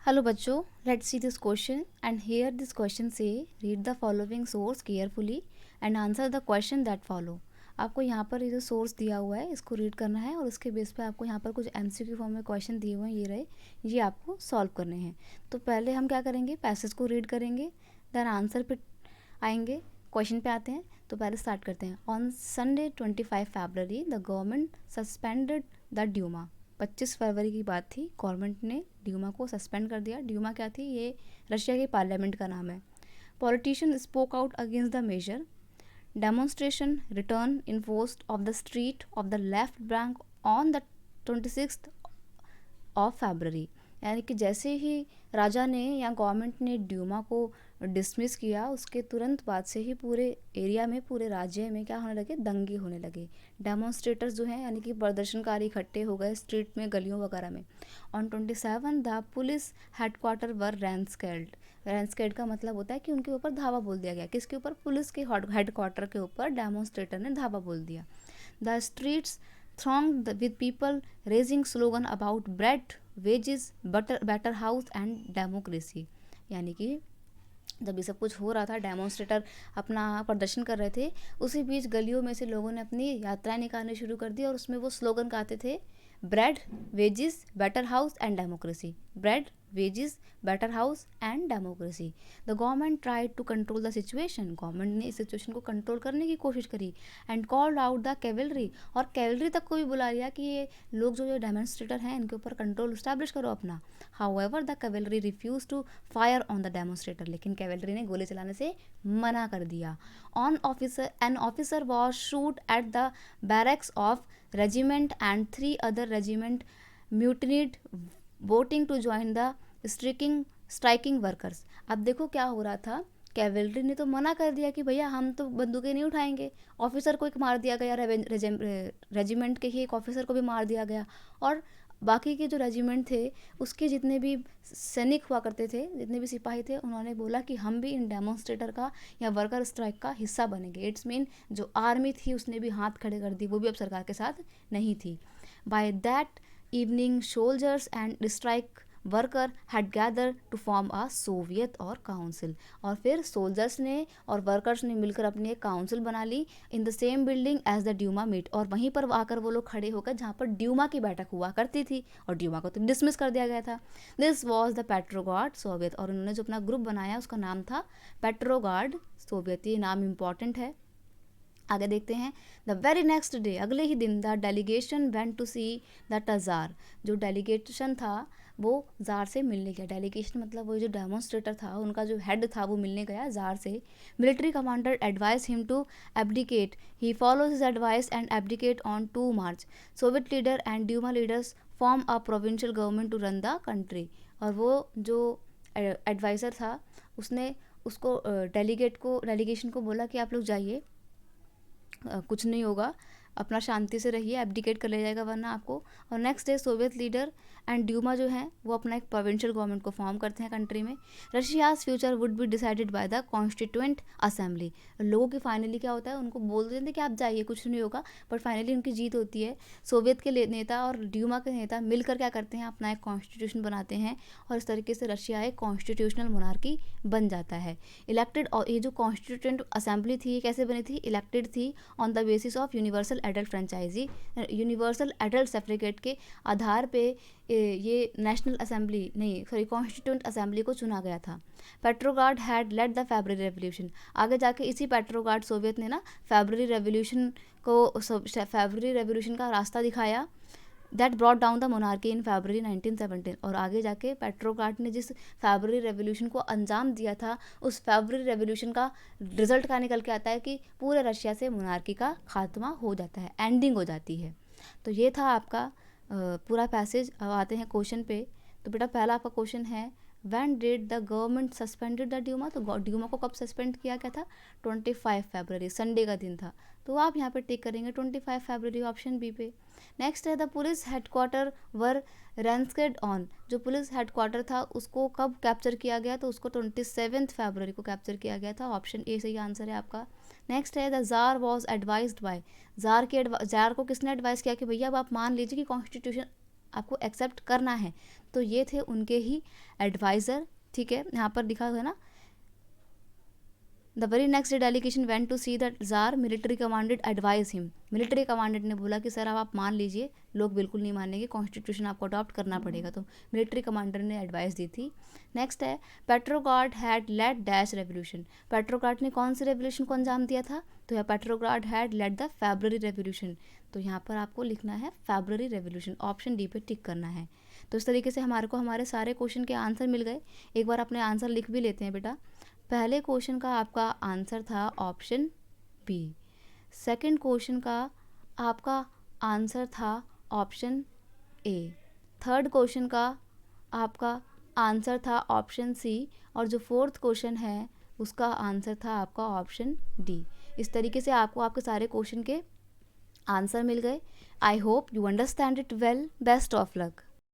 Hello बच्चों, let's see this question and here this question से read the following source carefully and answer the question that follow. आपको यहाँ पर ये जो सोर्स दिया हुआ है इसको रीड करना है और उसके बेस पे आपको यहाँ पर कुछ एमसीक्यू फॉर्म में क्वेश्चन दिए हुए हैं, ये रहे, ये आपको सॉल्व करने हैं। तो पहले हम क्या करेंगे, पैसेज को रीड करेंगे, देन आंसर पे आएंगे, क्वेश्चन पे आते हैं। तो पहले स्टार्ट करते हैं। On Sunday 25 February the government suspended the Duma. 25 फरवरी की बात थी, गवर्नमेंट ने ड्यूमा को सस्पेंड कर दिया। ड्यूमा क्या थी? ये रशिया के पार्लियामेंट का नाम है। Politician spoke out against the major. Demonstration return in force of the street of the left bank on the 26 of February. यानी कि जैसे ही राजा ने या गवर्नमेंट ने ड्यूमा को डिसमिस किया, उसके तुरंत बाद से ही पूरे एरिया में, पूरे राज्य में क्या होने लगे, दंगे होने लगे। डेमोन्स्ट्रेटर्स जो हैं यानी कि प्रदर्शनकारी इकट्ठे हो गए स्ट्रीट में, गलियों वगैरह में। ऑन 27 द पुलिस हेडक्वार्टर वर रैंसकेल्ड। रैंसकेल्ड का मतलब होता है कि उनके ऊपर धावा बोल दिया गया। किसके ऊपर? पुलिस के हेडक्वार्टर के ऊपर डेमोन्स्ट्रेटर ने धावा बोल दिया। The streets thronged with people raising slogan about bread, wages, better house and democracy। यानी कि जब ये सब कुछ हो रहा था, डेमोन्स्ट्रेटर अपना प्रदर्शन कर रहे थे, उसी बीच गलियों में से लोगों ने अपनी यात्राएं निकालनी शुरू कर दी और उसमें वो स्लोगन गाते थे, bread, wages, better house and democracy. Bread, wages, better house and democracy. The government tried to control the situation. Government ने इस सिचुएशन को कंट्रोल करने की कोशिश करी। And called out the cavalry. और कैवलरी तक को भी बुला लिया कि ये लोग जो डेमोन्स्ट्रेटर हैं इनके ऊपर कंट्रोल इस्टेब्लिश करो अपना। However the cavalry refuse to fire on the demonstrator. लेकिन कैवलरी ने गोली चलाने से मना कर दिया। An officer was shoot at the barracks of regiment and 3 other regiment mutinied voting to join the striking workers. अब देखो क्या हो रहा था, कैवलरी ने तो मना कर दिया कि भैया हम तो बंदूकें नहीं उठाएंगे। ऑफिसर को एक मार दिया गया, रेजिमेंट के ही एक ऑफिसर को भी मार दिया गया। और बाकी के जो रेजिमेंट थे उसके जितने भी सैनिक हुआ करते थे, जितने भी सिपाही थे, उन्होंने बोला कि हम भी इन डेमोन्स्ट्रेटर का या वर्कर स्ट्राइक का हिस्सा बनेंगे। इट्स मीन जो आर्मी थी उसने भी हाथ खड़े कर दी, वो भी अब सरकार के साथ नहीं थी। By that evening soldiers and strike worker had gather to form a Soviet और काउंसिल। और फिर सोल्जर्स ने और वर्कर्स ने मिलकर अपनी एक काउंसिल बना ली in the same building as the Duma meet. और वहीं पर आकर वो लोग खड़े होकर जहाँ पर ड्यूमा की बैठक हुआ करती थी, और ड्यूमा को तो डिसमिस कर दिया गया था। This was the Petrograd Soviet. और उन्होंने जो अपना ग्रुप बनाया उसका नाम था पेट्रोगार्ड सोवियत। ये नाम इम्पॉर्टेंट है। आगे देखते हैं। द वेरी नेक्स्ट डे, अगले ही दिन, the delegation went to see the tsar. जो डेलीगेशन था वो जार से मिलने गया। डेलीगेशन मतलब वो जो डेमोन्स्ट्रेटर था, उनका जो हेड था, वो मिलने गया जार से। Military commander advise him to abdicate. He follows his advice and abdicate on 2 March. Soviet leader and Duma leaders form a provincial government to run the country. और वो जो एडवाइज़र था उसने उसको डेलीगेशन को बोला कि आप लोग जाइए, कुछ नहीं होगा, अपना शांति से रहिए, एब्डिकेट कर ले जाएगा वरना आपको। और next day Soviet leader and Duma जो है वो अपना एक प्रोविंशियल गवर्नमेंट को फॉर्म करते हैं कंट्री में। Russia's future would be decided by the constituent assembly. लोगों की फाइनली क्या होता है, उनको बोल देते हैं कि आप जाइए, कुछ नहीं होगा, बट फाइनली उनकी जीत होती है। सोवियत के नेता और ड्यूमा के नेता मिलकर क्या करते हैं, अपना एक कॉन्स्टिट्यूशन बनाते हैं और इस तरीके से रशिया एक कॉन्स्टिट्यूशनल मोनार्की बन जाता है। इलेक्टेड, और ये जो कॉन्स्टिट्यूएंट असेंबली थी ये कैसे बनी थी, इलेक्टेड थी on the basis of universal adult franchise. Universal adult suffragette के आधार पे ये नेशनल असेंबली नहीं, सॉरी, कॉन्स्टिट्यूएंट असेंबली को चुना गया था। Petrograd had led the February revolution. आगे जाके इसी पेट्रोगार्ड सोवियत ने ना फरवरी रेवोल्यूशन का रास्ता दिखाया। That brought down the monarchy in February 1917। और आगे जाके पेट्रोगार्ड ने जिस फरवरी रेवोल्यूशन को अंजाम दिया था, उस फरवरी रेवोल्यूशन का रिजल्ट का निकल के आता है कि पूरे रशिया से मोनार्की का खात्मा हो जाता है, एंडिंग हो जाती है। तो ये था आपका पूरा पैसेज। अब आते हैं क्वेश्चन पे। तो बेटा पहला आपका क्वेश्चन है, when did the government suspended the Duma. तो ड्यूमा को कब सस्पेंड किया गया था? 25 फरवरी, संडे का दिन था। तो आप यहाँ पे टिक करेंगे 25 फरवरी, ऑप्शन बी पे। नेक्स्ट है, the police headquarters were ransacked on. जो पुलिस हेडक्वार्टर था उसको कब कैप्चर किया गया? तो उसको 27 फरवरी को कैप्चर किया गया था। ऑप्शन ए सही आंसर है आपका। नेक्स्ट है, the tsar was advised by. Tsar को किसने एडवाइस किया कि भैया अब आप मान लीजिए कि कॉन्स्टिट्यूशन आपको एक्सेप्ट करना है, तो ये थे उनके ही एडवाइज़र, ठीक है, यहाँ पर लिखा हुआ है ना, the very next day delegation went to see that tsar military commanded advise him. Military commandant ने बोला कि सर अब आप मान लीजिए, लोग बिल्कुल नहीं मानेंगे, कॉन्स्टिट्यूशन आपको अडॉप्ट करना पड़ेगा, तो मिलिट्री कमांडर ने एडवाइस दी थी। नेक्स्ट है Petrograd had led dash revolution. Petrograd ने कौन सी रेवोल्यूशन को अंजाम दिया था, तो यह Petrograd had led the February revolution. तो यहाँ पर आपको लिखना है फेब्रुअरी रेवोल्यूशन, ऑप्शन डी पे टिक करना है। तो इस तरीके से हमारे को हमारे सारे क्वेश्चन के आंसर मिल गए। एक बार अपने आंसर लिख भी लेते हैं बेटा। पहले क्वेश्चन का आपका आंसर था ऑप्शन बी, सेकंड क्वेश्चन का आपका आंसर था ऑप्शन ए, थर्ड क्वेश्चन का आपका आंसर था ऑप्शन सी, और जो फोर्थ क्वेश्चन है उसका आंसर था आपका ऑप्शन डी। इस तरीके से आपको आपके सारे क्वेश्चन के आंसर मिल गए। I hope you understand it well. Best of luck.